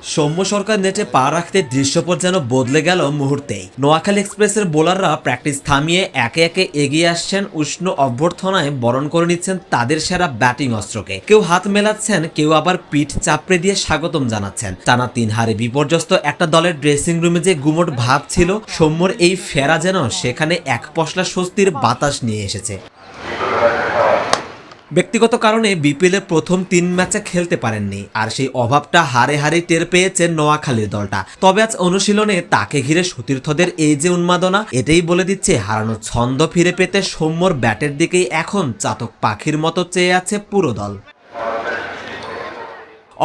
সৌম্য সরকার নেটে পা রাখতে দৃশ্যপট যেন বদলে গেল মুহূর্তেই। নোয়াখালী এক্সপ্রেসের বোলাররা প্র্যাকটিস থামিয়ে একে একে এগিয়ে আসছেন, উষ্ণ অভ্যর্থনায় বরণ করে নিচ্ছেন তাদের সেরা ব্যাটিং অস্ত্রকে। কেউ হাত মেলাচ্ছেন, কেউ আবার পিঠ চাপড়ে দিয়ে স্বাগতম জানাচ্ছেন। টানা 3 হারে বিপর্যস্ত একটা দলের ড্রেসিং রুমে যে গুমোট ভাব ছিল, সৌম্যর এই ফেরা যেন সেখানে এক পশলা স্বস্তির বাতাস নিয়ে এসেছে। ব্যক্তিগত কারণে বিপিএলের প্রথম 3 ম্যাচে খেলতে পারেননি, আর সেই অভাবটা হারে হারে টের পেয়েছে নোয়াখালীর দলটা। তবে আজ অনুশীলনে তাকে ঘিরে সতীর্থদের এই যে উন্মাদনা, এটাই বলে দিচ্ছে হারানো ছন্দ ফিরে পেতে সৌম্যর ব্যাটের দিকেই এখন চাতক পাখির মতো চেয়ে আছে পুরো দল।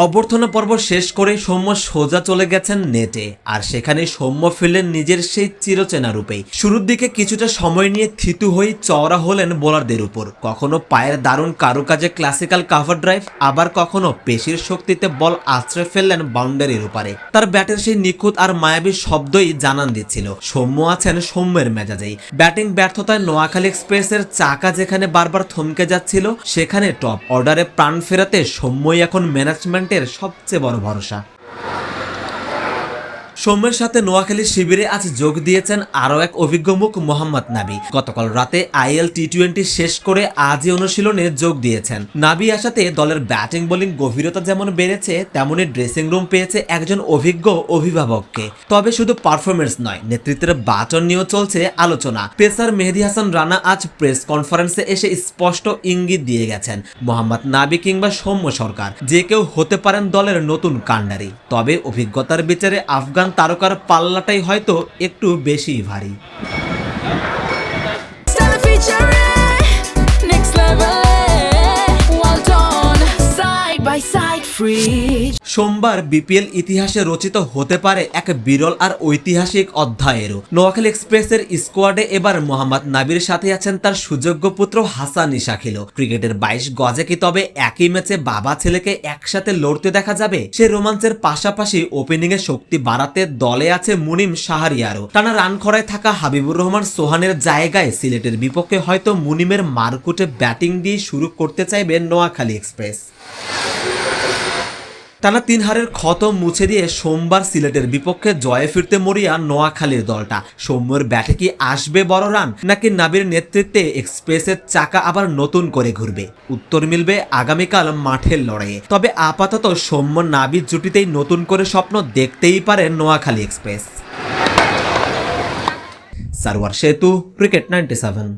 অভ্যর্থনা পর্ব শেষ করে সৌম্য সোজা চলে গেছেন নেটে, আর সেখানে সৌম্য ফিরলেন নিজের সেই চিরচেনা রূপেই। শুরুর দিকে কিছুটা সময় নিয়ে থিতু হয়ে চওড়া হলেন বোলারদের উপর, কখনো পায়ের দারুণ কারুকাজে ক্লাসিক্যাল কাভার ড্রাইভ, আবার কখনো পেশির শক্তিতে বল আছড়ে ফেললেন বাউন্ডারির উপরে। তার ব্যাটের সেই নিখুঁত আর মায়াবী শব্দই জানান দিচ্ছিল সৌম্য আছেন সৌম্যের মেজাজেই। ব্যাটিং ব্যর্থতায় নোয়াখালী এক্সপ্রেসের চাকা যেখানে বারবার থমকে যাচ্ছিল, সেখানে টপ অর্ডারে প্রাণ ফেরাতে সৌম্যই এখন ম্যানেজমেন্ট সবচেয়ে বড় ভরসা। সৌম্যের সাথে নোয়াখালী শিবিরে আজ যোগ দিয়েছেন আরও এক অভিজ্ঞ মুখ মোহাম্মদ নাবি। গতকাল রাতে আইএল টি20 শেষ করে আজই অনুশীলনে যোগ দিয়েছেন। নাবি আসাতে দলের ব্যাটিং বোলিং গভীরতা যেমন বেড়েছে, তেমনি ড্রেসিং রুম পেয়েছে একজন অভিজ্ঞ অভিভাবককে। তবে শুধু পারফরমেন্স নয়, নেতৃত্বের বাটন নিয়েও চলছে আলোচনা। পেসার মেহেদী হাসান রানা আজ প্রেস কনফারেন্সে এসে স্পষ্ট ইঙ্গিত দিয়ে গেছেন, মোহাম্মদ নাবি কিংবা সৌম্য সরকার যে কেউ হতে পারেন দলের নতুন কাণ্ডারি। তবে অভিজ্ঞতার বিচারে আফগান তারকার পাল্লাটাই হয়তো একটু বেশি ভারী। সোমবার বিপিএল ইতিহাসে রচিত হতে পারে এক বিরল আর ঐতিহাসিক অধ্যায়েরও। নোয়াখালী এক্সপ্রেসের স্কোয়াডে এবার মোহাম্মদ নাবির সাথে আছেন তার সুযোগ্য পুত্র হাসান শাকিল। ক্রিকেটের 22 গজে কি তবে একই ম্যাচে বাবা ছেলেকে একসাথে লড়তে দেখা যাবে? সে রোমাঞ্চের পাশাপাশি ওপেনিং এ শক্তি বাড়াতে দলে আছে মুনিম শাহরিয়ারও। টানা রান খরায় থাকা হাবিবুর রহমান সোহানের জায়গায় সিলেটের বিপক্ষে হয়তো মুনিমের মারকুটে ব্যাটিং দিয়ে শুরু করতে চাইবে নোয়াখালী এক্সপ্রেস। টানা 3 হারের ক্ষত মুছে দিয়ে সোমবার সিলেটের বিপক্ষে জয়ে ফিরতে মরিয়া নোয়াখালীর দলটা। সৌম্যর ব্যাটে কি আসবে বড় রান, নাকি নাবির নেতৃত্বে এক্সপ্রেসের চাকা আবার নতুন করে ঘুরবে? উত্তর মিলবে আগামীকাল মাঠের লড়াইয়ে। তবে আপাতত সৌম্য নাবির জুটিতেই নতুন করে স্বপ্ন দেখতেই পারে নোয়াখালী এক্সপ্রেস। সারওয়ার সেতু, ক্রিকেট 97।